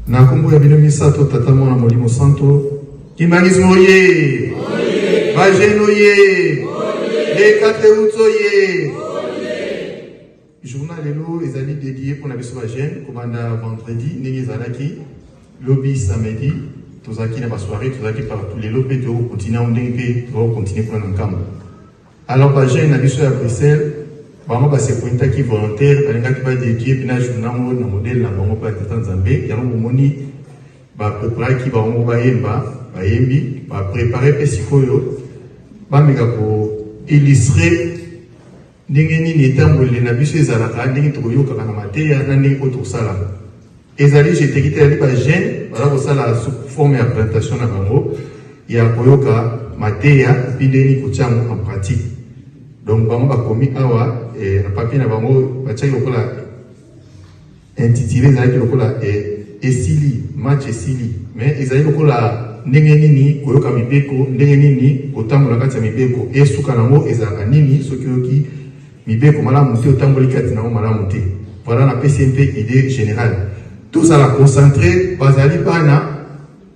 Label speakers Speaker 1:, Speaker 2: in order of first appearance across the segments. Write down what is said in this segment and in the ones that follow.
Speaker 1: Na kombo ya bino misato tata mwana molimo santo. Kimbangismo ye. Bajeno ye. Lekateuto ye. Journal lelo ezali dédié pour la biso bajene komanda vendredi ndenge ezalaki lobby samedi tozaki na basoirée tozaki partout les lobby de continuer ndenge pe to continuer pour nkambo. Alors bajene na biso ya Bruxelles bango base pointa ki volontaire balingaki ba dédié bina journal mo na modèle na bango pa tata Nzambe yango moni ba préparer ki bango ba yembi ba préparer pe sikoyo ba meka ko illustrer ndenge nini etamboli na biso ezalaka ndenge tokoyokaka na mateya na ndenge oyo tokosala ezali jeteki te yali bagene baza kosala sous forme ya présentation na bango ya koyoka mateya mpi ndenge kotia yango en pratique. Donc bango bakomi awa na papier na bango batiaki lokola intitulé ezalaki lokola esili match esili mais ezali lokola ndenge nini koyoka mibeko ndenge nini kotambola kati ya mibeko esuka nango ezalaka nini soki oyoki mibeko malamu te otamboli kati nango malamu te. Voilà na PCMP idée générale. Tout ça la concentré bazali bana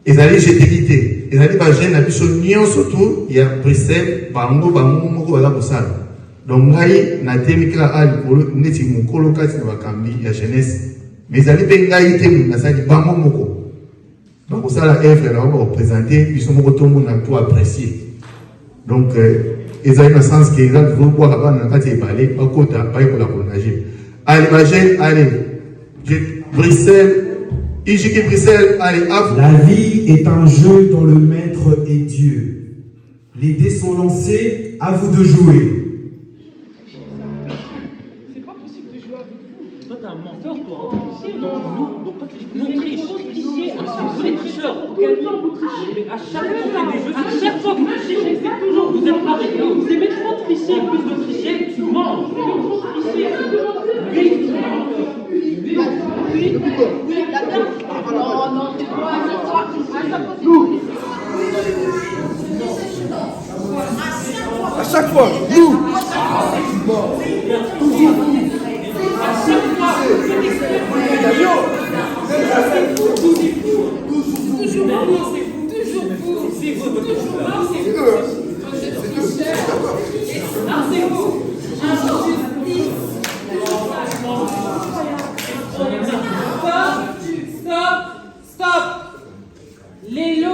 Speaker 1: ezali jeteki te ezali ba jeune na biso nyonso tu ya Bruxelles bango moko baza kosala. Donc ngai na temikala ali neti mokolo kati na bakambi ya jeunesse mais ezali pe ngai te nasali bango moko bakosala œuvre na bango représenter biso moko tomona to apprécier. Donc ezali na sens que ezali vobwaka bana na kati ebale bakota bayekola konager. Allez bagene allez Bruxelles IJK Bruxelles allez à
Speaker 2: La vie est un jeu dont le maître est Dieu. Les dés sont lancés, à vous de jouer.
Speaker 3: C'est pas possible de jouer avec vous. Toi t'es un menteur, toi. Donc toi tu triches. Vous êtes tricheurs. Mais à chaque fois que vous trichez, c'est toujours vous êtes pareil. Vous aimez trop tricher, plus de tricher, tu mens. Vous aimez trop tricher. Oui, d'accord. Non, c'est quoi?
Speaker 4: À chaque fois, nous.
Speaker 3: Toujours vous. À chaque fois, Stop. Lélo.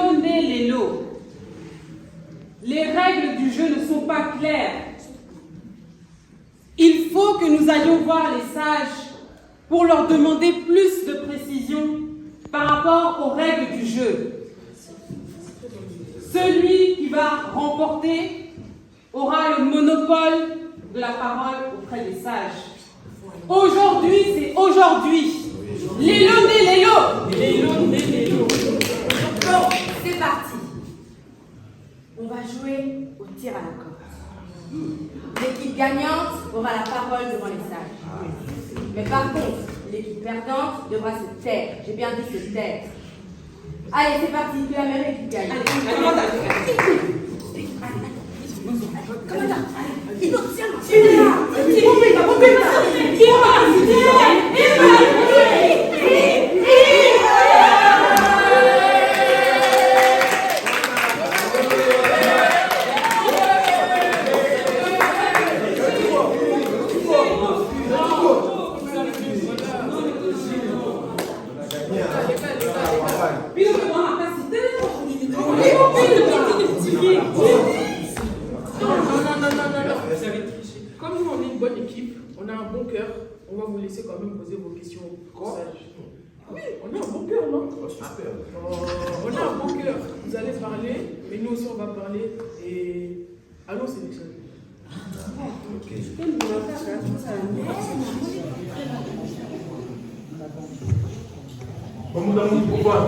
Speaker 3: Les règles du jeu ne sont pas claires. Il faut que nous allions voir les sages pour leur demander plus de précision par rapport aux règles du jeu. Celui qui va remporter aura le monopole de la parole auprès des sages. Aujourd'hui, c'est aujourd'hui. Lélo.
Speaker 5: Bon, c'est parti. On va jouer au tir à la corde. L'équipe gagnante aura la parole devant les sages. Mais par contre, l'équipe perdante devra se taire. J'ai bien dit se taire. Allez, c'est parti. Que la même équipe gagne.
Speaker 6: Comme nous, on est une bonne équipe, on a un bon cœur, on va vous laisser quand même poser vos questions aux sages. Oui, on a un bon cœur, non? On a un bon cœur. Vous allez parler, mais nous aussi on va parler. Et allons sélectionner.
Speaker 1: Pourquoi?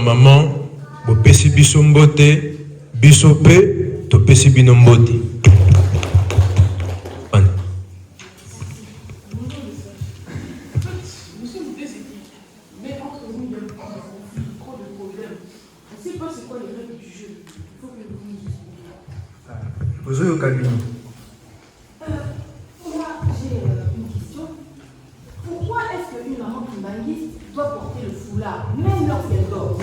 Speaker 7: maman, bopesi biso mbote, biso pe, topesi bino mbote.
Speaker 6: Nous sommes deux équipes, mais entre nous, il y a trop de problèmes. On ne sait pas c'est quoi les règles du jeu. Il faut que nous nous expliquions.
Speaker 4: Vous au cabinet.
Speaker 5: Moi, j'ai une question. Pourquoi est-ce qu'une maman kimbanguiste doit porter le foulard, même lorsqu'elle dort?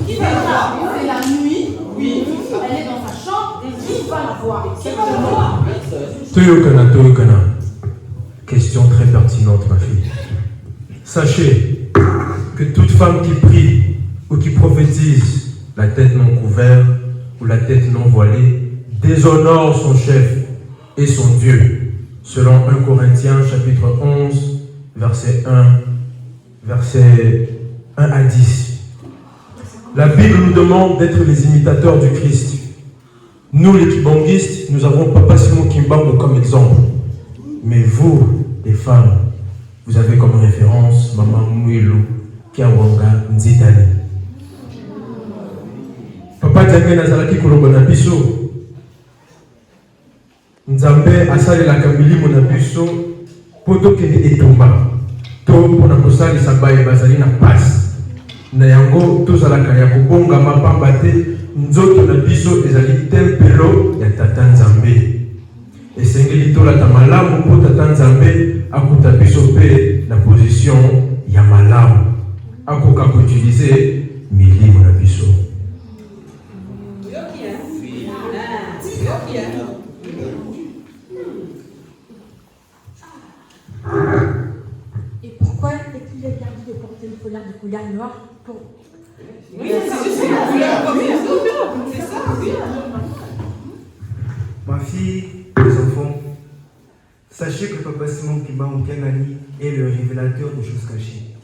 Speaker 5: C'est la nuit. Oui. Elle est dans sa chambre. Qui va la voir? C'est pas moi.
Speaker 7: Toyokana. Question très pertinente, ma fille. Sachez que toute femme qui prie ou qui prophétise la tête non couverte ou la tête non voilée déshonore son chef et son Dieu, selon 1 Corinthiens chapitre 11, verset 1 à 10. La Bible nous demande d'être les imitateurs du Christ. Nous, les kibanguistes, nous avons Papa Simon Kimbangu comme exemple. Mais vous, les femmes, vous avez comme référence Maman Mouilou Kiawanga Nzitani. Papa Diamé Nazaraki Kolobona Biso. Nzambe asalelaka milimo na biso po tokende etumba to mpona kosalisa baye bazali na pasi na yango tozalaka ya kobongama pamba te nzoto na biso ezali tempelo ya tata Nzambe. Esengeli tolata malamu po tata Nzambe akuta biso mpe na position ya malamu akoka koutilize milimo na biso.
Speaker 5: Et pourquoi est-il interdit de porter le foulard de couleur noire pour...
Speaker 6: Oui, c'est la couleur. C'est ça, oui.
Speaker 4: Ma fille, les enfants, sachez que Papa Simon Kimbangu Kiangani est le révélateur des choses cachées.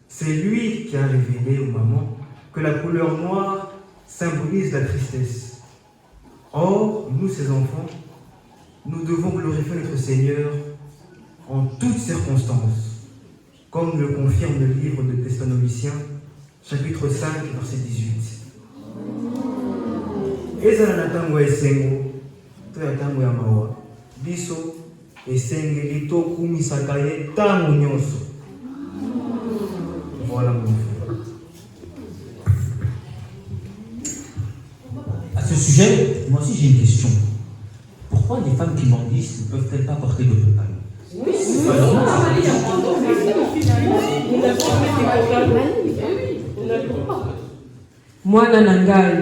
Speaker 4: C'est lui qui a révélé aux mamans que la couleur noire symbolise la tristesse. Or, nous, ces enfants, nous devons glorifier notre Seigneur en toutes circonstances, comme le confirme le livre de Thessaloniciens, chapitre 5, verset 18. Ezala na tango esengo, to ya tango ya mawa, biso esengeli tokumisaka ye tango nyonso. Voilà mon frère.
Speaker 3: À ce sujet, moi aussi j'ai une question. Pourquoi les femmes qui mendicent ne peuvent-elles pas porter de total?
Speaker 6: Oui, c'est pas normal.
Speaker 8: Moi, Nanangal,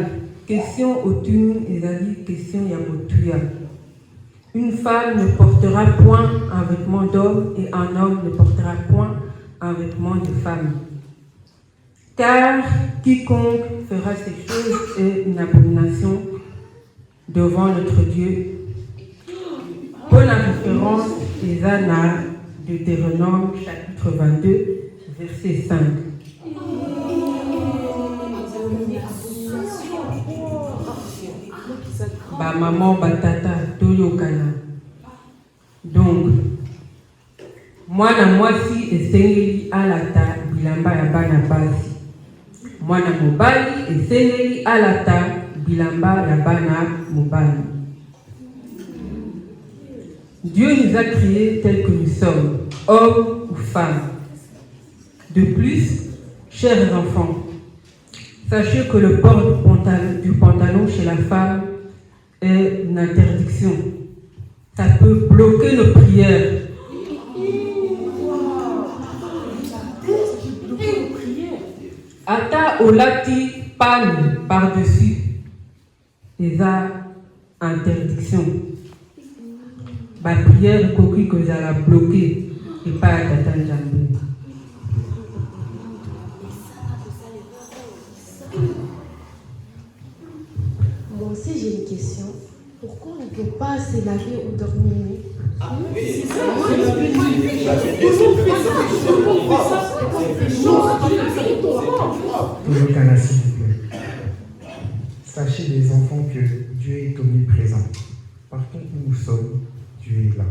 Speaker 8: question autour ezali question ya motuya. Une femme ne portera point un vêtement d'homme et un homme ne portera point un vêtement de femme. Car quiconque fera ces choses est une abomination devant notre Dieu. Pour la référence, Ezana de Deutéronome chapitre 22, verset 5. Ba maman batata toyokana. Donc, mwana mwasi esengeli alata bilamba ya bana basi. Mwana mobali esengeli alata bilamba ya bana mobali. Dieu nous a créés tels que nous sommes, hommes ou femmes. De plus, chers enfants, sachez que le port du pantalon chez la femme est une interdiction. Ça peut bloquer nos prières. Ata olati pan par-dessus. Et ça, interdiction. Ma prière, coquille que ça l'a bloqué et pas à Tata Nzambe.
Speaker 9: Moi aussi j'ai une question. Pourquoi on ne peut pas se laver ou dormir nu?
Speaker 2: Toyokana, s'il vous plaît. Sachez les enfants que Dieu est omniprésent. Partout où nous sommes, Dieu est là.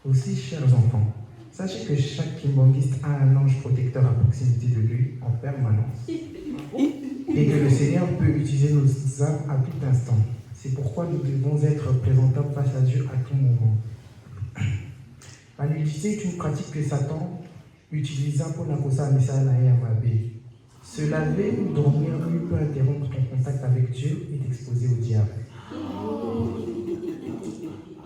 Speaker 2: Aussi, chers enfants,
Speaker 4: Sachez que chaque kimbangiste a un ange protecteur à proximité de lui en permanence. Et que le Seigneur peut utiliser nos âmes à tout instant. C'est pourquoi nous devons être présentables face à Dieu à tout moment. La nudité est une pratique que Satan utilisa pour n'imposer un message à Yamabe. Se laver ou dormir lui peut interrompre ton contact avec Dieu et t'exposer au diable.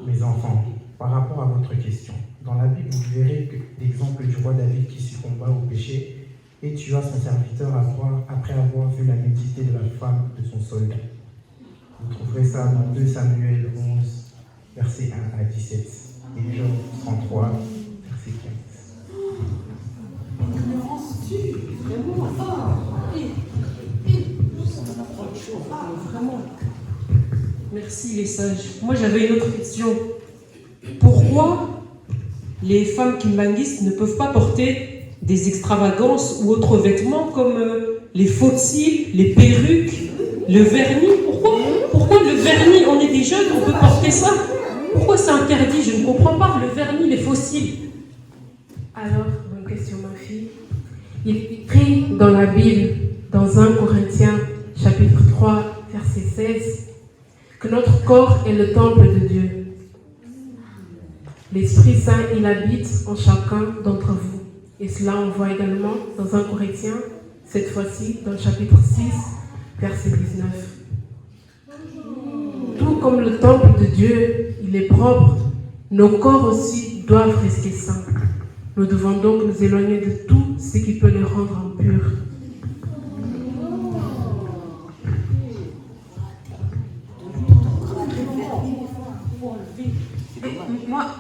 Speaker 4: Mes enfants, par rapport à votre question, dans la Bible, vous verrez l'exemple du roi David qui succomba au péché et tua son serviteur après avoir vu la nudité de la femme de son soldat. Vous trouverez ça dans 2 Samuel 11, versets 1 à 17, et Job 33, verset 15.
Speaker 8: Vraiment. Merci les sages. Moi j'avais une autre question. Pourquoi les femmes kimbanguistes ne peuvent pas porter des extravagances ou autres vêtements comme les faux de cils, les perruques, le vernis? Pourquoi le vernis? On est des jeunes, on peut porter ça. Pourquoi c'est interdit? Je ne comprends pas. Le vernis, les faux cils.
Speaker 9: Alors, bonne question ma fille. Il est écrit dans la Bible, dans 1 Corinthiens chapitre 3, verset 16, que notre corps est le temple de Dieu. L'Esprit Saint, il habite en chacun d'entre vous. Et cela, on voit également dans 1 Corinthiens, cette fois-ci, dans le chapitre 6, verset 19. Tout comme le temple de Dieu, il est propre, nos corps aussi doivent rester saints. Nous devons donc nous éloigner de tout ce qui peut les rendre impurs.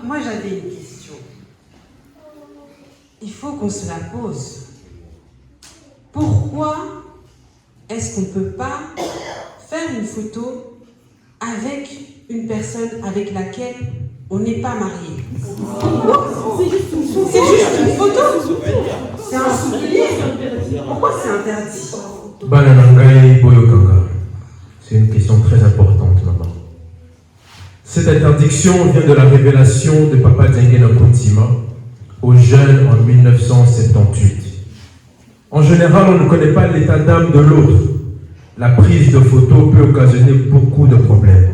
Speaker 10: Moi j'avais une question. Il faut qu'on se la pose. Pourquoi est-ce qu'on ne peut pas faire une photo avec une personne avec laquelle on n'est pas marié? C'est juste une photo. C'est un souvenir. Pourquoi c'est interdit?
Speaker 7: Bananangai Boyokanga. C'est une question très importante, maman. Cette interdiction vient de la révélation de Papa Diengena Kontima aux jeunes en 1978. En général, on ne connaît pas l'état d'âme de l'autre. La prise de photos peut occasionner beaucoup de problèmes.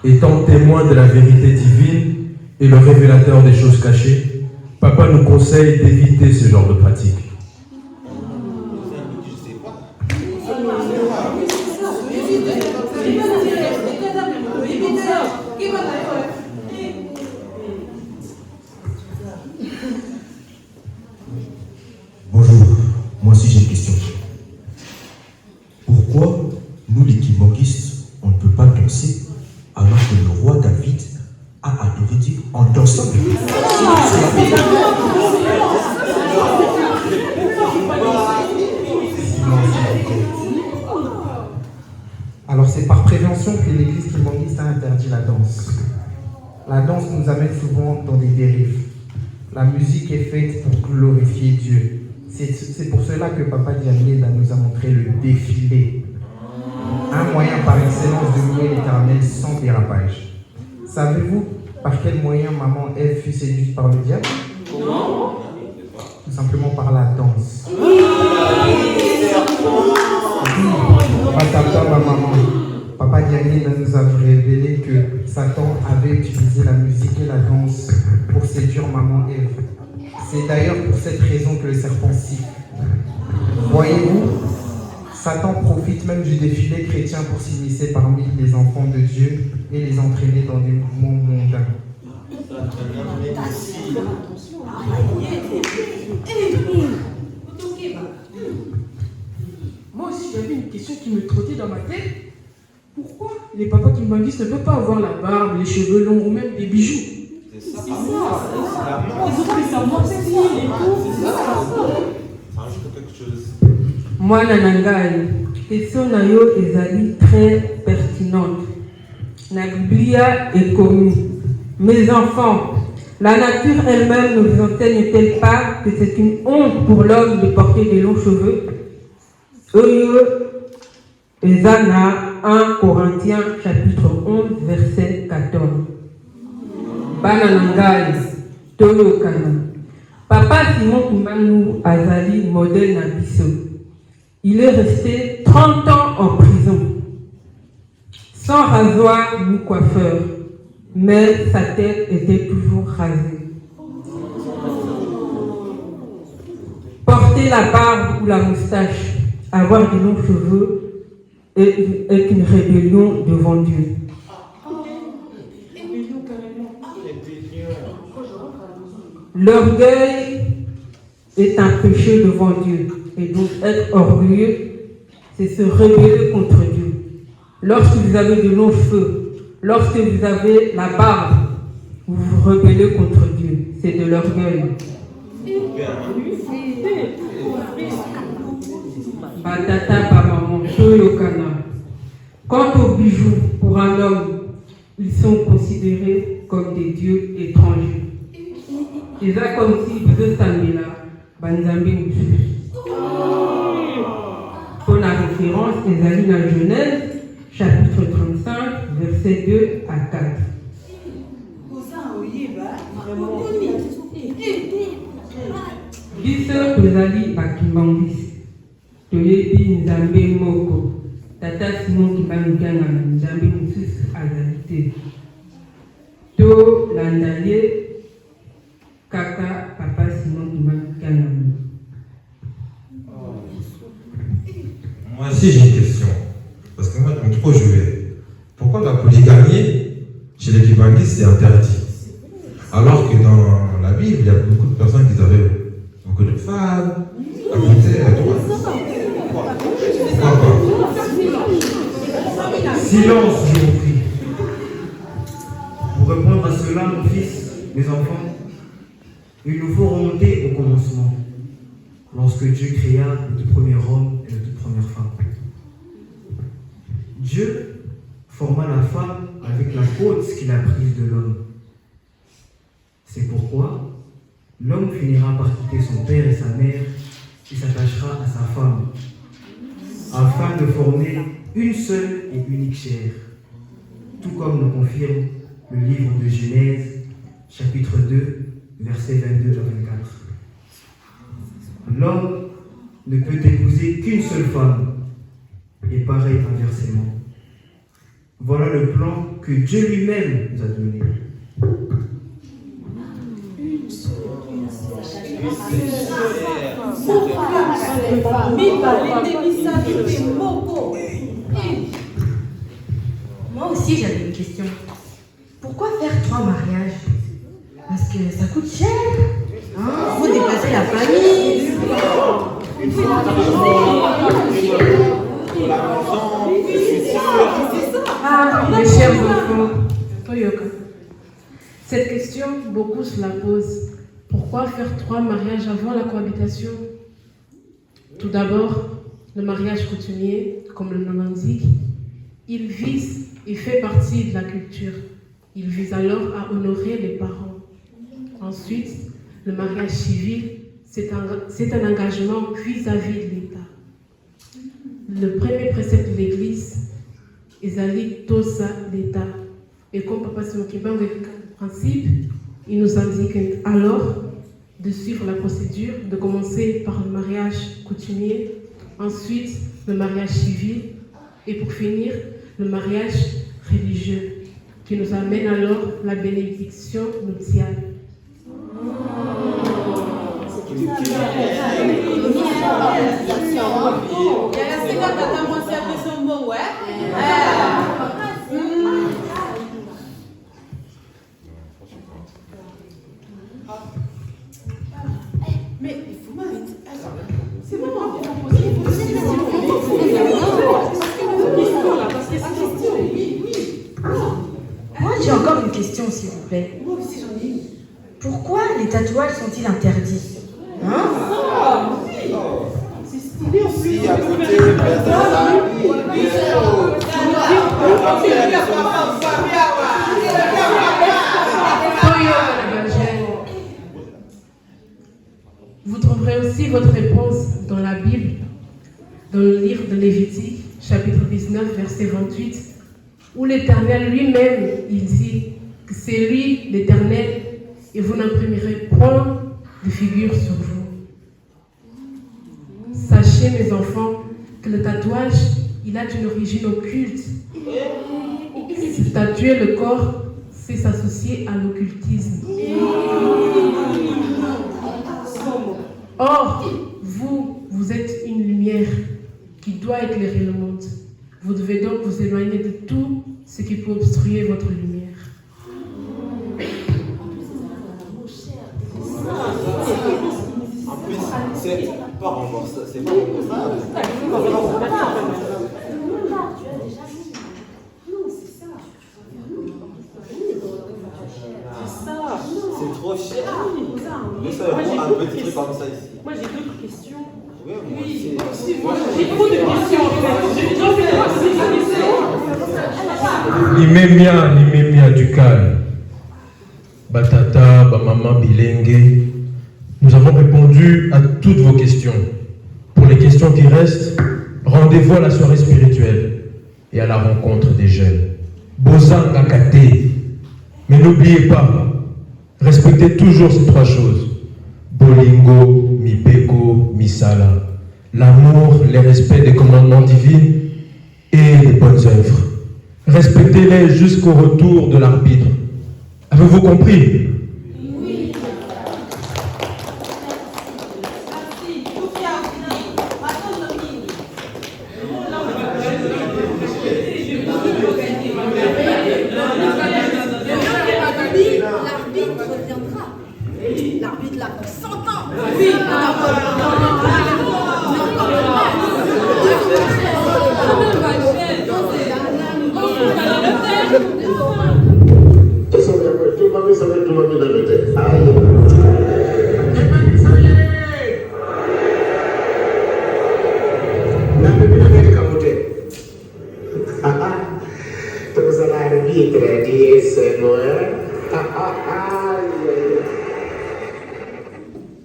Speaker 7: Étant témoin de la vérité divine et le révélateur des choses cachées, Papa nous conseille d'éviter ce genre de pratique.
Speaker 11: Bonjour, moi aussi j'ai une question. Pourquoi nous les kimbanguistes, on ne peut pas danser alors que le roi David a adoré Dieu en dansant?
Speaker 4: Alors c'est par prévention que l'église kimbanguiste a interdit la danse. La danse nous amène souvent dans des dérives. La musique est faite pour glorifier Dieu. C'est pour cela que Papa Dianiela nous a montré le défilé. Un moyen par excellence de louer l'Éternel sans dérapage. Savez-vous par quel moyen maman Ève fut séduite par le diable? Non. Tout simplement par la danse. Patata, ma maman. Papa Dianiela nous a révélé que Satan avait utilisé la musique et la danse pour séduire maman Ève. C'est d'ailleurs pour cette raison que le serpent siffle. Voyez-vous, Satan profite même du défilé chrétien pour s'immiscer parmi les enfants de Dieu et les entraîner dans des mouvements mondains.
Speaker 6: Moi aussi j'avais une question qui me trottait dans ma tête. Pourquoi les papas kimbanguistes ne peuvent pas avoir la barbe, les cheveux longs ou même des bijoux? C'est ça.
Speaker 8: Moi, Nanangai, question nayo ezali très pertinente. La Biblia est connue. Mes enfants, la nature elle-même ne vous enseigne-t-elle pas que c'est une honte pour l'homme de porter des longs cheveux? Oyo ezana 1 Corinthiens chapitre 11 verset 14. Bananangai, Toyokana. Papa Simon Kimbangu Azali, modèle Nabiso. Il est resté 30 ans en prison, sans rasoir ni coiffeur, mais sa tête était toujours rasée. Porter la barbe ou la moustache, avoir de longs cheveux est une rébellion devant Dieu. L'orgueil est un péché devant Dieu. Et donc être orgueilleux, c'est se rebeller contre Dieu. Lorsque vous avez de longs cheveux, lorsque vous avez la barbe, vous vous rebellez contre Dieu. C'est de l'orgueil. Batata Bamaman, Toyokana. Quant aux bijoux, pour un homme, ils sont considérés comme des dieux étrangers. C'est ça comme si vous êtes là, Banzambi Moussou. Pour la référence, les amis dans Genèse, chapitre 35, versets 2 à 4. Biso tozali bakimangisi toyebi nzambe moko tata Simon Kimbangu nzambe mosusu azali te tolanda ye kaka papa Simon Kimbangu.
Speaker 11: Moi aussi j'ai une question, parce que moi j'aime trop jouer. Pourquoi la polygamie chez les Kimbanguis c'est interdit? Alors que dans la Bible, il y a beaucoup de personnes qui avaient beaucoup de femmes, à côté, à droite. Pourquoi pas?
Speaker 2: Silence, je vous prie. Pour répondre à cela, mon fils, mes enfants, il nous faut remonter au commencement, lorsque Dieu créa le tout premier homme et la toute première femme. Dieu forma la femme avec la faute qu'il a prise de l'homme. C'est pourquoi l'homme finira par quitter son père et sa mère et s'attachera à sa femme, afin de former une seule et unique chair, tout comme le confirme le livre de Genèse, chapitre 2, versets 22 à 24. L'homme ne peut épouser qu'une seule femme, et pareil inversement. Voilà le plan que Dieu lui-même nous a donné.
Speaker 12: Moi aussi j'avais une question. Pourquoi faire 3 mariages? Parce que ça coûte cher. Faut déplacer la famille.
Speaker 9: Mes chers enfants, Toyoka. Cette question, beaucoup se la posent. Pourquoi faire 3 mariages avant la cohabitation? Tout d'abord, le mariage coutumier, comme le nom l'indique, il vise et fait partie de la culture. Il vise alors à honorer les parents. Ensuite, le mariage civil, c'est un engagement vis-à-vis de l'État. Le premier précepte de l'Église, Ezali Tosa l'État. Et comme Papa Simon Kimbangu est le principe, il nous indique alors de suivre la procédure, de commencer par le mariage coutumier, ensuite le mariage civil et pour finir le mariage religieux qui nous amène alors la bénédiction nuptiale.
Speaker 6: Mais il faut m'arrêter. C'est bon,
Speaker 12: Moi j'ai encore une question s'il vous plaît.
Speaker 6: Moi aussi j'en ai une.
Speaker 12: Pourquoi les tatouages sont-ils interdits?
Speaker 6: C'est stylé en plus.
Speaker 9: Vous trouverez aussi votre réponse dans la Bible, dans le livre de Lévitique, chapitre 19, verset 28, où l'Éternel lui-même, il dit que c'est lui, l'Éternel, et vous n'imprimerez point de figure sur vous. Sachez, mes enfants, que le tatouage, il a une origine occulte. Se tatouer le corps, c'est s'associer à l'occultisme. Or, vous êtes une lumière qui doit éclairer le monde. Vous devez donc vous éloigner de tout ce qui peut obstruer votre lumière.
Speaker 13: En plus, c'est pas remboursable. C'est pas remboursable. C'est trop cher. Mais ça va un petit truc comme ça ici.
Speaker 3: Moi j'ai d'autres questions.
Speaker 13: Oui, moi
Speaker 3: J'ai beaucoup de questions en fait.
Speaker 7: Nimemia du calme. Batata, Bamama, Bilenge. Nous avons répondu à toutes vos questions. Pour les questions qui restent, rendez-vous à la soirée spirituelle et à la rencontre des jeunes. Bozanga Kate. Mais n'oubliez pas, respectez toujours ces trois choses. Bolingo, Mipeko, Misala. L'amour, les respects des commandements divins et les bonnes œuvres. Respectez-les jusqu'au retour de l'arbitre. Avez-vous compris?
Speaker 5: L'arbitre là, 100 ans.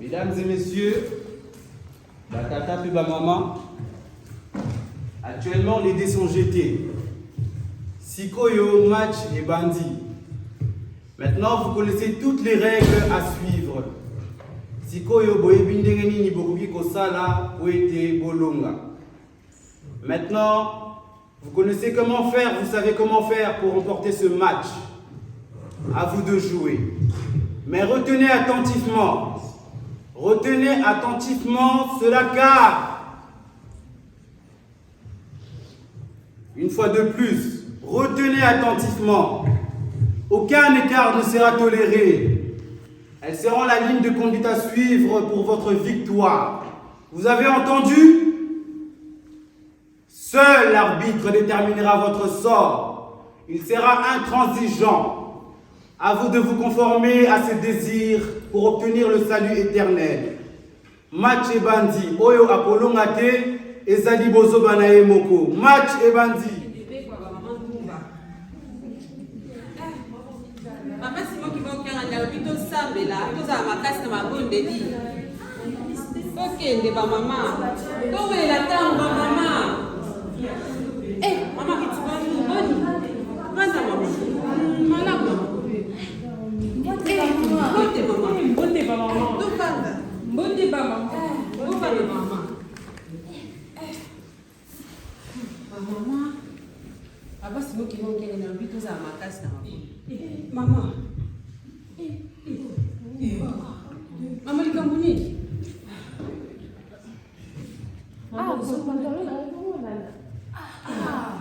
Speaker 14: Mesdames et messieurs, la tata puis ma maman, actuellement les dés sont jetés. Sikoyo, match et bandit. Maintenant, vous connaissez toutes les règles à suivre. Sikoyo, boyebindengeni ni bokubi kosala, poete bolonga. Maintenant, vous connaissez comment faire, vous savez comment faire pour remporter ce match. À vous de jouer. Mais retenez attentivement cela car, une fois de plus, retenez attentivement, aucun écart ne sera toléré. Elles seront la ligne de conduite à suivre pour votre victoire. Vous avez entendu? Seul l'arbitre déterminera votre sort. Il sera intransigeant. À vous de vous conformer à ses désirs pour obtenir le salut éternel. Match et bandit. Oyo Apollo Ngate et Zali Bozo Banae Moko. Match et bandit.
Speaker 10: Maman Simon qui va au cœur, il y a plutôt sable là. Tout ça, ma casse, ma bonne dédie. Ok, n'est pas maman. Comment est la table, maman? Eh, maman, qui tu vas nous bonne? Comment ça, maman? Maman.
Speaker 3: Bonne maman.
Speaker 10: Maman, Papa Simon qui va au cœur, il y a plutôt ça, ma casse, maman. Maman, il est comme bonne.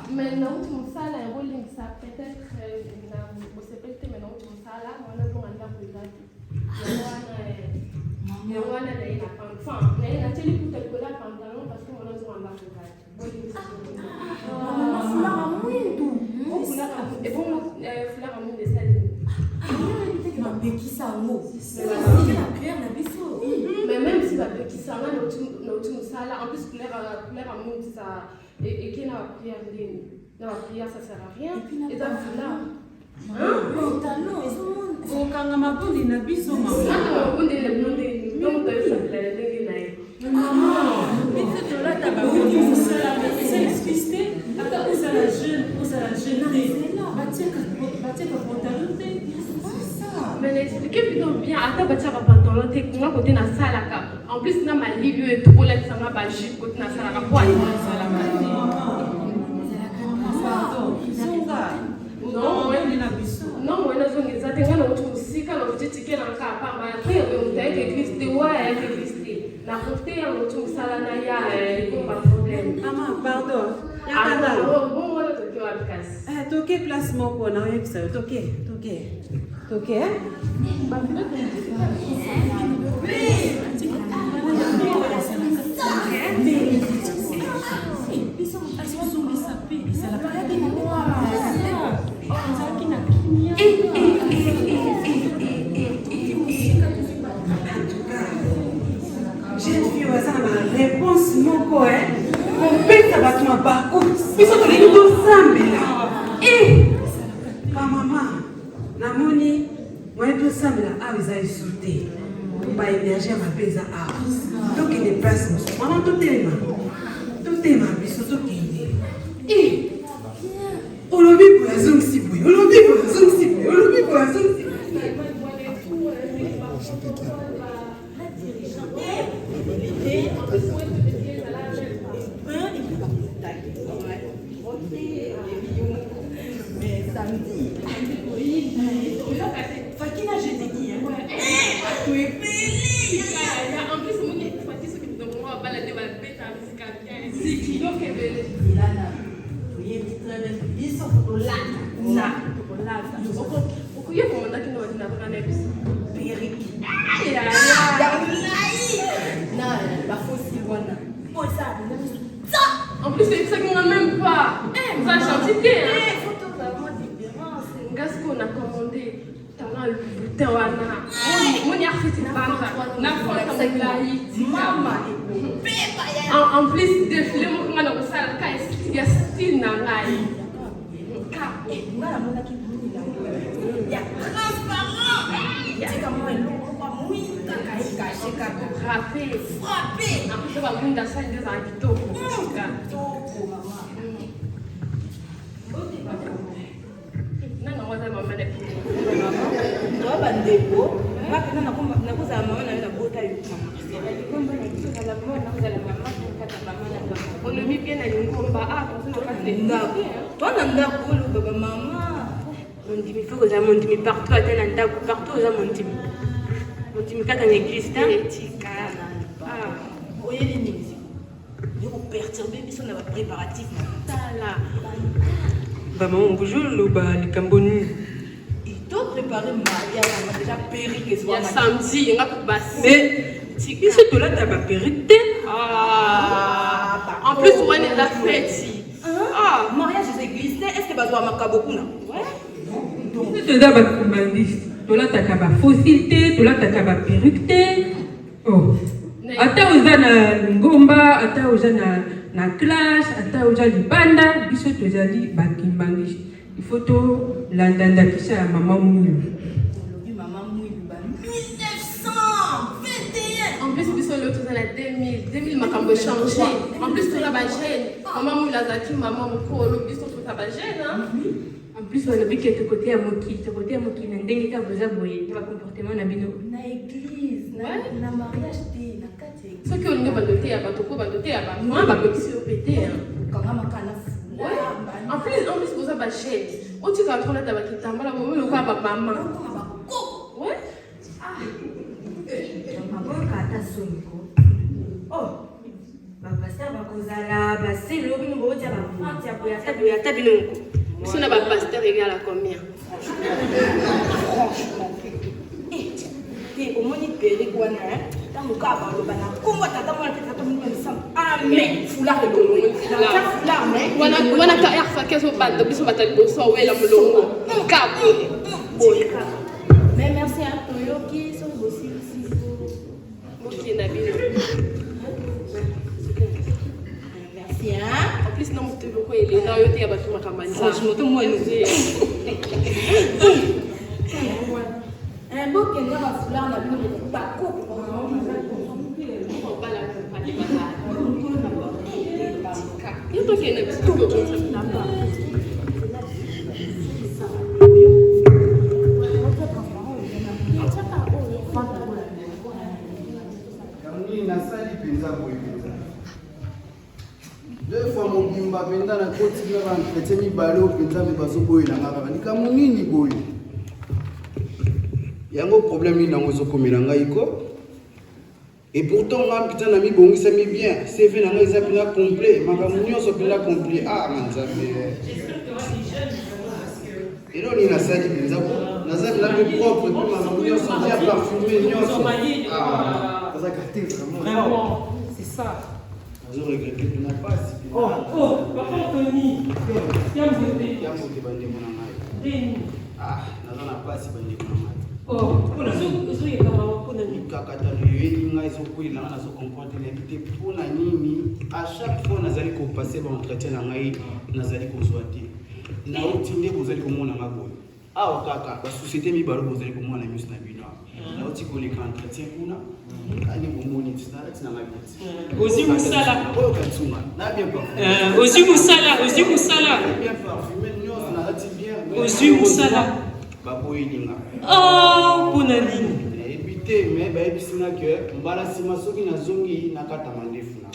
Speaker 9: Maintenant, tu me sala un rôle ça peut-être vous savez maintenant tu me sala moi le bon anda peut-être il y a enfin mais la télé pour te coller pantalon parce que moi le bon anda peut-être fleur muito et bon fleur muito de ça
Speaker 5: Qui ça mot? C'est la prière la biso.
Speaker 9: mais même si la qui ça là le tu sala en plus fleur muito ça et qui n'a prière ça sert à rien et ça fleur
Speaker 5: Pantalon, ils ont
Speaker 10: Okanga mabundi na biso maman.
Speaker 9: Mais l'expliquez plutôt bien. Attends, bah tiens, pantalon. parlant te nga côté na salaka. En plus na malili et tout la sanga ba jupe côté na salaka pour aller na salaka. Non, moi na zongi za tenga na utusika na utitike na kapa ma après on t'a que Christ ouais que Christ. Na côté ya mutu sala na ya pas problème.
Speaker 10: Maman, pardon.
Speaker 9: Bon voilà to wa kasi.
Speaker 10: Toke place moko na oyo bisa toke.
Speaker 15: J'ai vu la réponse moko on pète à battre ma barque. Ils sont tous les deux ensemble là. Maman, namoni, moi tout ensemble là, ah vous avez sauté. Ba énergie ma pesa ah. Donc il est place maman tout est ma biso tout qui Olobi pour la zone si boy. Olobi pour la zone si boy. Olobi pour la zone si boy. Mais samedi. Fakina, je t'ai dit. Tu es feliz.
Speaker 9: En plus, mon est parti ce que nous devons balader la bête à musique. C'est qui donc est belle.
Speaker 15: Milana. Tu es très belle. Ils sont pour là.
Speaker 9: Okuye komanda kino wadi na bana bis.
Speaker 15: Peric.
Speaker 9: Ya.
Speaker 15: Non, la fausse bonne.
Speaker 9: En plus, c'est ça qu'on n'a même pas. Vous avez chanté.
Speaker 15: Photo vraiment différente.
Speaker 9: Qu'est-ce qu'on a commandé? T'as le bulletin wana. Mon y a fait une bande. Na foto
Speaker 15: Maman.
Speaker 9: En plus, défilé mon qu'on a dans salle ka il y a style na ngai.
Speaker 15: Il y a transparent. Il y a comment elle
Speaker 9: frappé. En plus, on va prendre la salle des habitants. Non, on va dire maman. On le met bien à une combat. Ah, on
Speaker 12: toi, on a maman. Mon dimi, il faut que ça monte partout, partout, ça monte. Mon dimi, quand on église,
Speaker 15: ah, voyez les musiques. Vous perturbez, mais ça n'a pas préparatif.
Speaker 8: Maman, on bouge le bas, les camboni.
Speaker 15: Il t'a préparé mariage, on a déjà péri que
Speaker 9: il y a samedi, il y a pas basse.
Speaker 8: Mais, si c'est tout là, t'as pas périté.
Speaker 9: En plus, on est la fête.
Speaker 15: Mariage des églises, est-ce que tu vas marquer beaucoup là?
Speaker 8: C'est ça, tu là, t'as pas facilité, tu là, t'as pas périté. Oh. Ata uza na ngomba, ata uza na clash, ata uza libanda, biso tozali bakimbangi. Il faut to landanda kisa ya maman mouille.
Speaker 15: Maman mouille, 1921.
Speaker 9: En plus, biso l'autre dans la 2000 makambo changé. En plus, tout la bagène. Maman mouille la zaki, maman mouille, biso tout la bagène, hein.
Speaker 12: En plus, on a vu que côté à Moki, na ndenge ka boza boye, ba comportement na bino.
Speaker 15: Na église, na mariage té, na kati.
Speaker 9: Ce que on va doter à bateau, va doter à bateau, on va petit au pété.
Speaker 15: Quand on a kana
Speaker 9: en plus, vous avez bagène. On tu vas prendre la tabac qui la maman le quoi maman. Ouais.
Speaker 12: Maman kata soniko. Oh. Ba pasteur ba kozala, ba selo bino bo tia ba fante ya boya bino.
Speaker 9: Si on a pas pasteur égal à combien?
Speaker 15: Franchement. Et au moins il péri quoi na dans le cas ba lo bana. Comment tata moi tata to mini ensemble. Amen. Foulard de l'eau. Foulard mais.
Speaker 9: Wana ka erfa keso bande biso batali bo so wela mulongo. Kapo.
Speaker 15: Mais merci à Toyo qui sont aussi ici.
Speaker 9: Moki na bino.
Speaker 15: Merci hein.
Speaker 9: En plus non tu veux quoi il est là yo te ya batu makamani.
Speaker 15: Franchement tout moi nous. Un beau qui n'a pas foulard na bino pas coupe.
Speaker 9: Il faut qu'il y ait un petit peu de temps.
Speaker 16: na koti na ba entretien mibale o penza me bazoboyela nga kaka likambo nini boye yango problème nini yango ezokomela ngai ko et pourtant nga mpita na mibongisami bien cv na ngai eza mpena complet makambo nyonso mpena complet manzambe elo nini nasali mpenza naza mpena mpe propre mpe makambo nyonso bien parfume nyonso aza karte vraiment
Speaker 3: c'est ça.
Speaker 16: Je regrette que tu n'as pas si bien.
Speaker 3: Oh, papa Tony, tiens,
Speaker 16: vous bandez mon amai. N'a pas si bandé mon amai.
Speaker 3: Oh, pour la soupe, pour la nuit.
Speaker 16: Kakata, il y a des gens qui ont comporté l'invité pour la nuit. À chaque fois, nous allons passer par l'entretien, nous allons consulter. Nous allons tirer, vous allez comment on a beau. Ah, kaka, la société mi baro vous allez comment on a mis na bino. Nous allons tirer les entretiens pour nous.
Speaker 3: Ozi Moussala. Ozi Moussala. Ozi Moussala. Ozi Moussala. Oh, Bonani.
Speaker 16: Évitez, mais bah ebisina que mbala sima soki na zongi na kata mandefu na.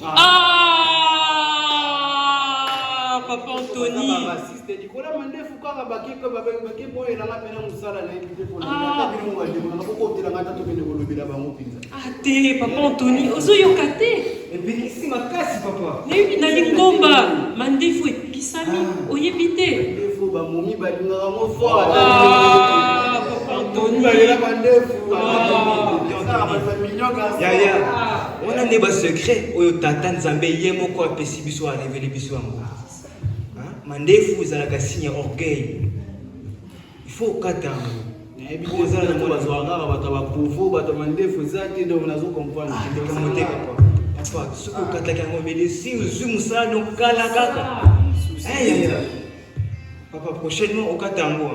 Speaker 3: Papa Anthony.
Speaker 16: Assiste dikola mandefu kaka bakiko babake boye na pena musala na éviter pour na bino wa demo na ko tela ngata to bene kolobela bango pinza.
Speaker 3: Ate Papa Anthony, ozo yokate.
Speaker 4: Ebikisi makasi papa.
Speaker 3: Nebi na lingomba mandefu kisami oyebite.
Speaker 16: Mandefu ba momi balinga ngo fort.
Speaker 3: Papa Anthony
Speaker 16: balela mandefu.
Speaker 4: Yaya. On a des secrets oyo tata nzambe ye moko apesi biso a révéler biso yango. Mandefu ezalaka signe orgueil. Il faut kata.
Speaker 16: Ebiko ezala na mwana zwanga bato bakufu bato mandefu ezati donc nazo comprendre
Speaker 4: ndeko mote papa. Papa soko kata kango mele si uzu musala donc kala kaka. Papa prochainement au katango.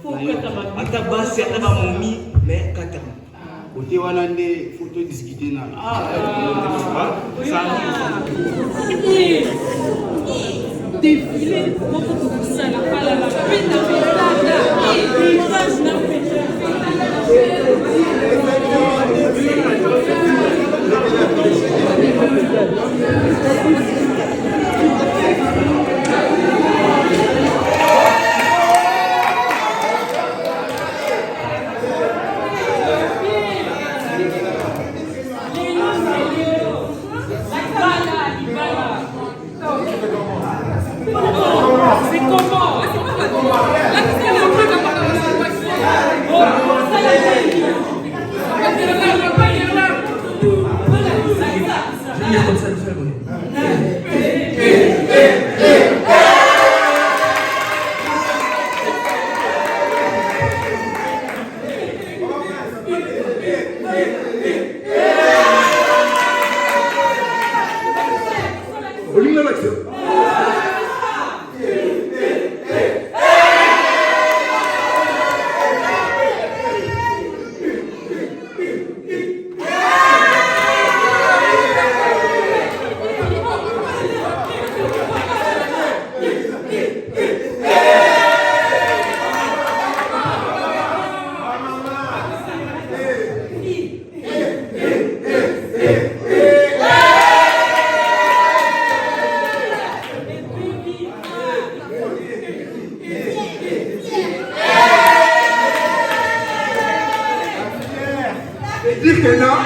Speaker 3: Faut kata ma.
Speaker 4: Ata basi ata ba momi mais kata.
Speaker 16: Côté wana nde photo discuter na.
Speaker 3: Défilé, comment ça la pala la peine de faire la c'est comment?
Speaker 1: Dire que non.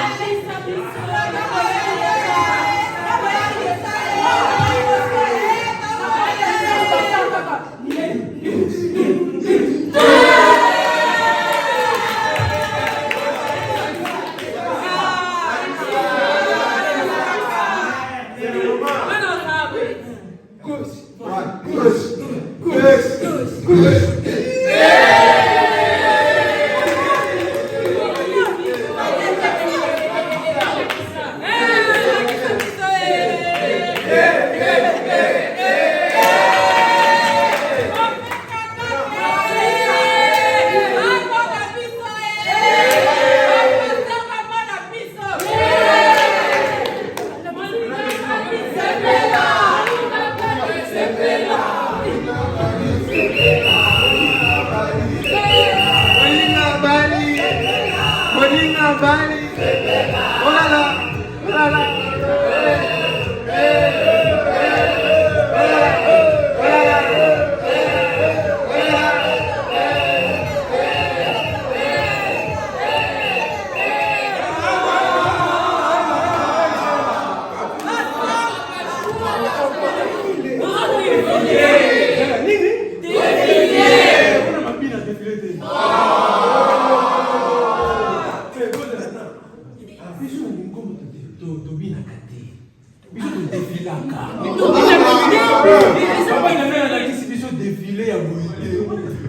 Speaker 7: défilé à Boïté.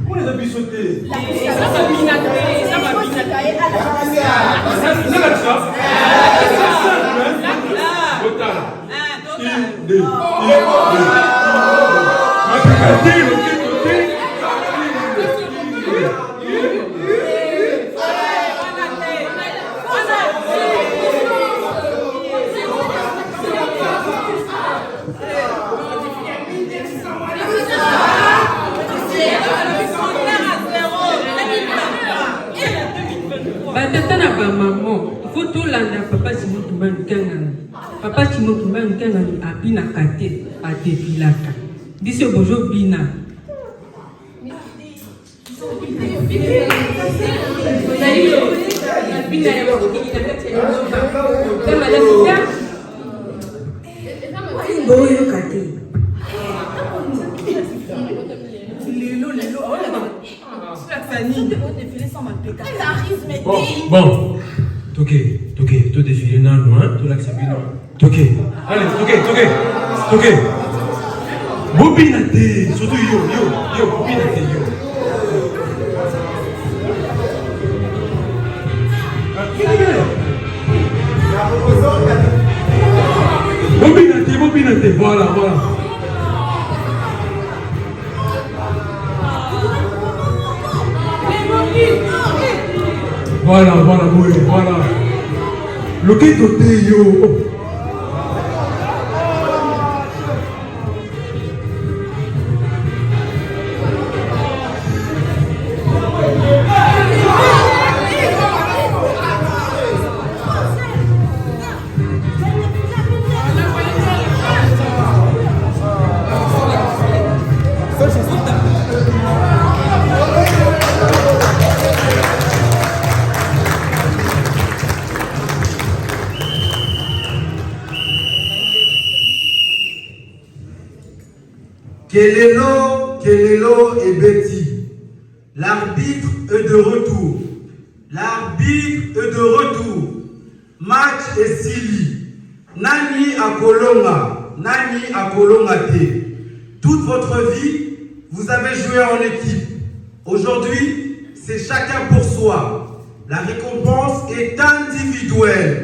Speaker 7: On les a pu sauter.
Speaker 6: Ça va binater, ça va binater.
Speaker 8: Batata na ba maman, il faut tout landa papa Timotumba Nkangani. Papa Timotumba Nkangani abina kate atefilaka. Disi bojo bina.
Speaker 15: Boyo kate.
Speaker 7: Bon, toqué, tout défilé, non, tout l'accepter, non. Toqué, allez, toqué. Bobinate, surtout yo, bobinate, yo. Bobinate, voilà. Voilà. Le qui côté yo.
Speaker 17: Kelelo et Betty. L'arbitre est de retour. Match est Sili. Nani a Kolonga T. Toute votre vie, vous avez joué en équipe. Aujourd'hui, c'est chacun pour soi. La récompense est individuelle.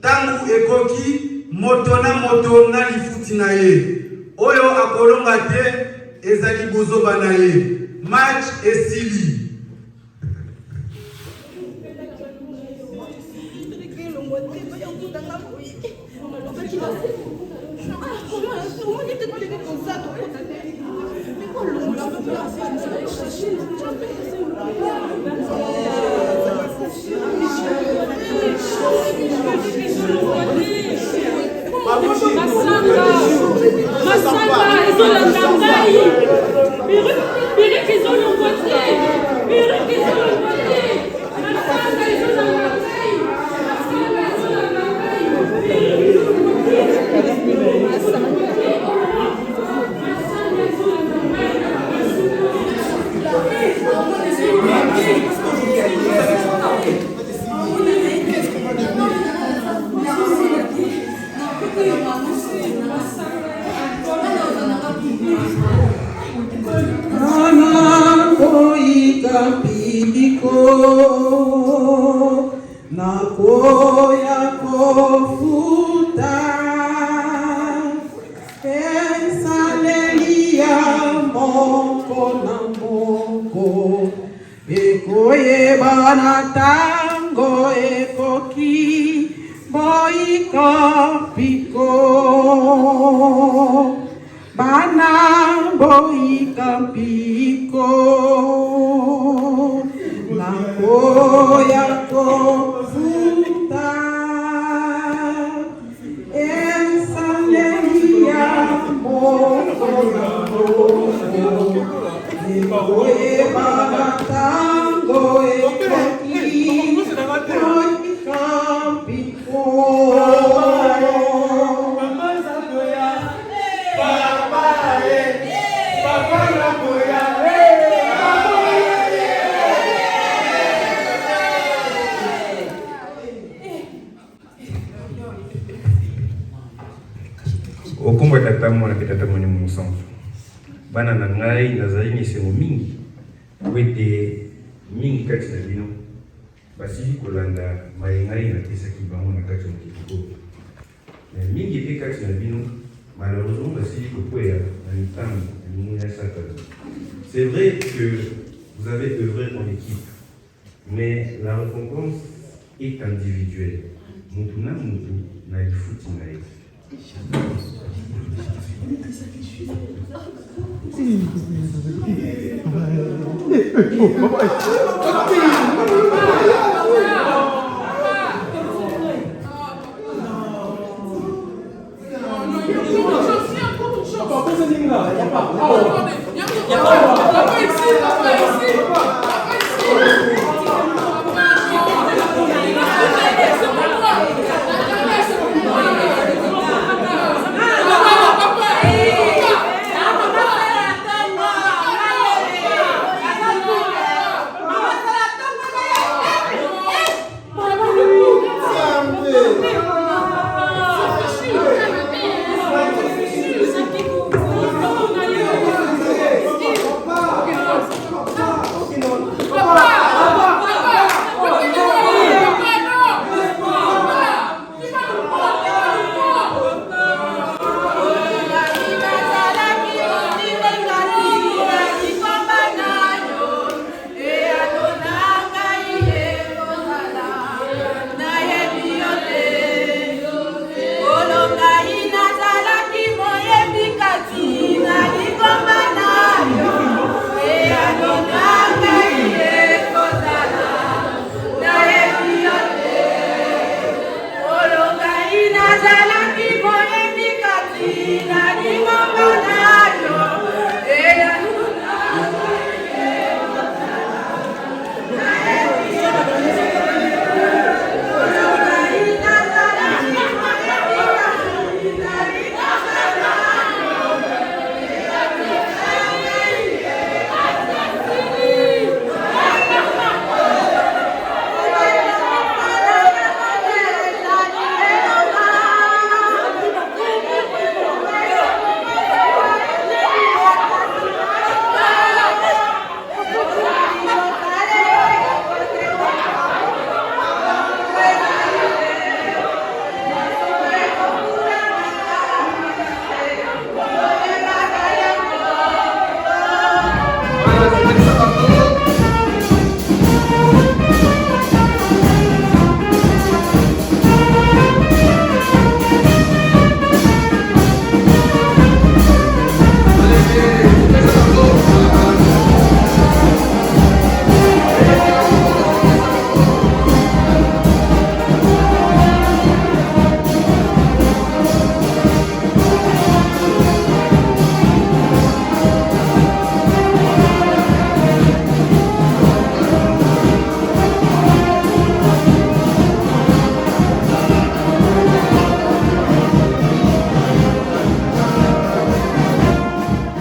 Speaker 17: Tangu ekoki, motona lifutinaye. Oyo akolonga te ezali bozoba na ye. Match esili.
Speaker 3: Masamba, ezolanda ngai. Perruque ezolongwa te. Perruque ezolongwa te. Masamba ezolanda ngai. Masamba ezolanda ngai.
Speaker 18: Nakoya kofuta Ensalelia moko na moko Ekoye bana tango ekoki Boika piko Bana boika piko Nakoya kofuta Ensalelia moko na moko Ekoye bana tango ekoki Boika piko
Speaker 19: Okombo tata mwana ke tata mwana musanfu. bana na ngai nazali misengo mingi po ete mingi kati na bino basili kolanda mayengai napesaki bango na kati ya mokili oyo. Mais mingi mpe kati na bino malheureusement basili kokwea na mitambo ya mingi ya Satana. C'est vrai que vous avez œuvré en équipe, mais la récompense est individuelle. Mutu na mutu na lifuti na ye.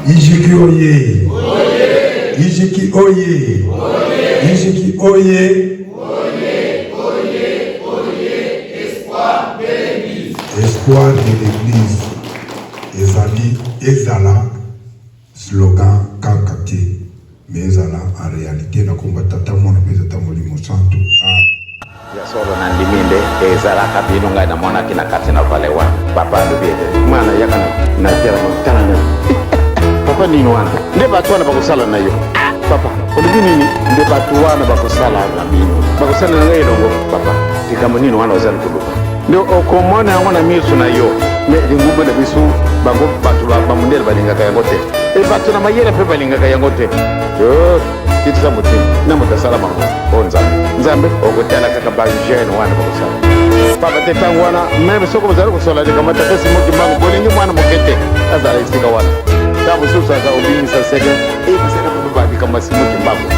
Speaker 1: Ijiki oye! Ijiki oye! Ijiki oye!
Speaker 20: Espoir de l'Église.
Speaker 1: Espoir de l'Église. Ezala slogan kakate. Mais ezala en réalité na komba tata mona pesa tamoli mosanto.
Speaker 21: Ya solo na ndiminde ezalaka bino ngai na mwana kina kati na vale wa papa lobede mwana yakana na tela mutana papa nini wana nde batu wana bakusala na yo papa olibi nini nde batu wana bakusala na bino bakusala na ngai longo papa tikambo nini wana ozali kuluka ndio okomona yango na miso na yo me lingubo na bisu bango batu ba mundele balingaka yango te e batu na mayele pe balingaka yango te yo kitisa mutima na mutasala mango onza nzambe okotala kaka ba jeune wana bakusala papa te tangu wana meme soko bazali kusola de kamata pesi moki mango bolingi mwana mokete azala isika wana tabu susa za obimisa sege e biseka kuba kama simu kimbango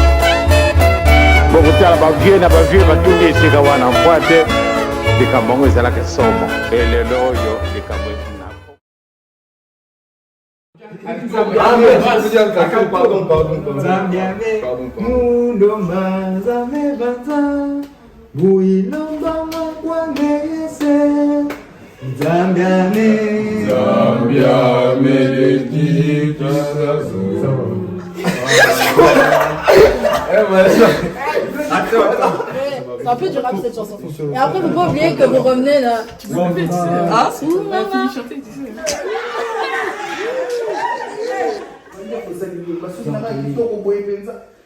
Speaker 21: bokotala ba vieux na ba vieux batundi isika wana mkwate likambo ezalaka somo elelo oyo likambo
Speaker 14: Zambiame
Speaker 5: C'est un peu du rap cette chanson. Et après, faut pas oublier que vous revenez là.
Speaker 6: Tu peux répéter, tu sais.
Speaker 5: Ah,
Speaker 6: La fille chantait, tu sais.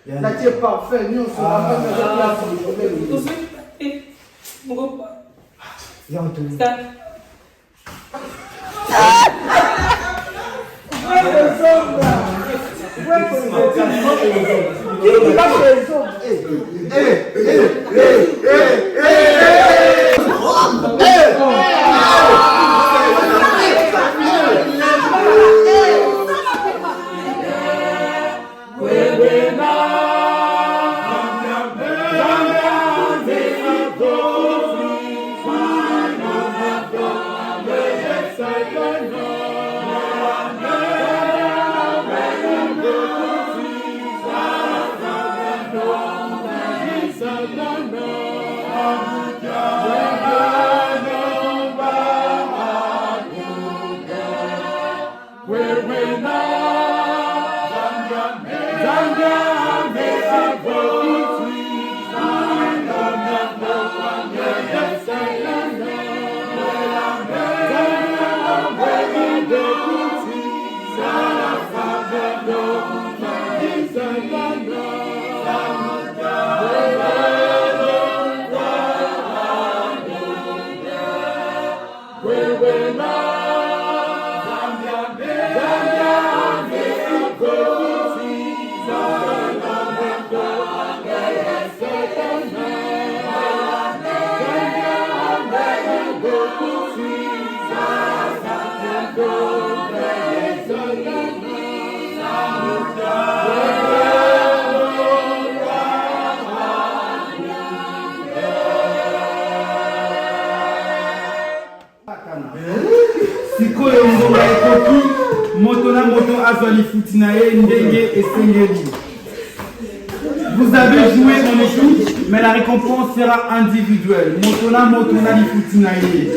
Speaker 14: natie parfait nyonso sikoyo ngonga ekoki moto na moto azwa lifuti na ye ndenge esengeli. Vous avez joué en équipe, mais la récompense sera individuelle. Moto na lifuti na ye.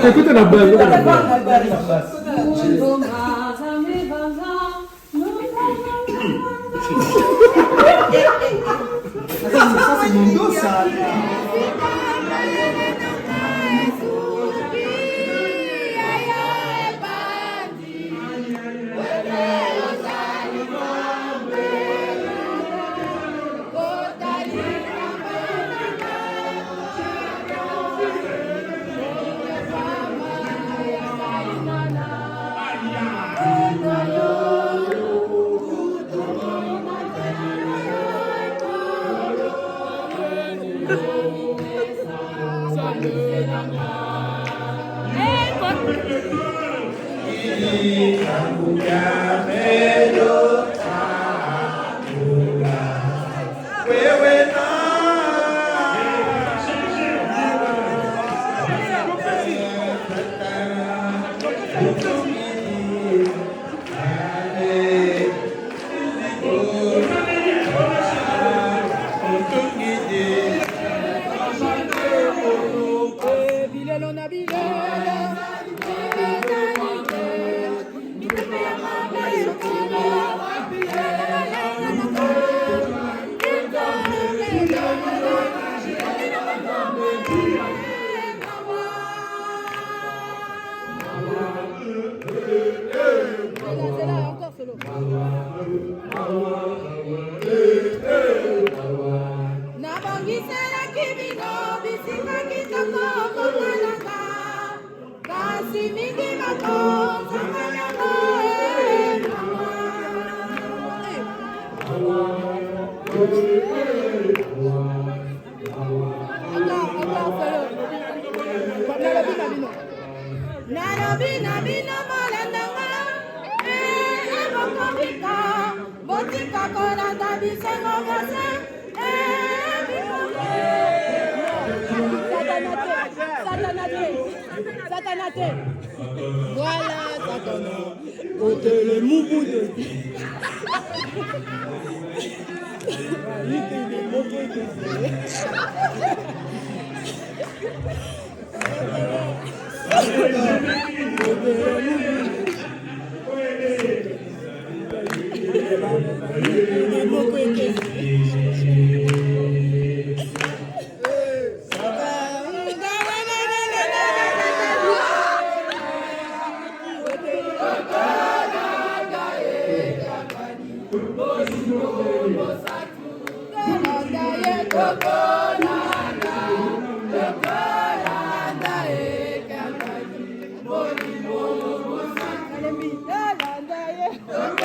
Speaker 18: Écoutez la balle.
Speaker 14: Ça c'est mon dos ça.
Speaker 5: Nabongiselaki bino bisika kitoko kokalanga kasi mingi makosanga yango nalobi na bino molandanga ebokobika botika kolanda bisengo bose Satanate. Voilà, Satana. Côté le moubou de
Speaker 18: Thank you.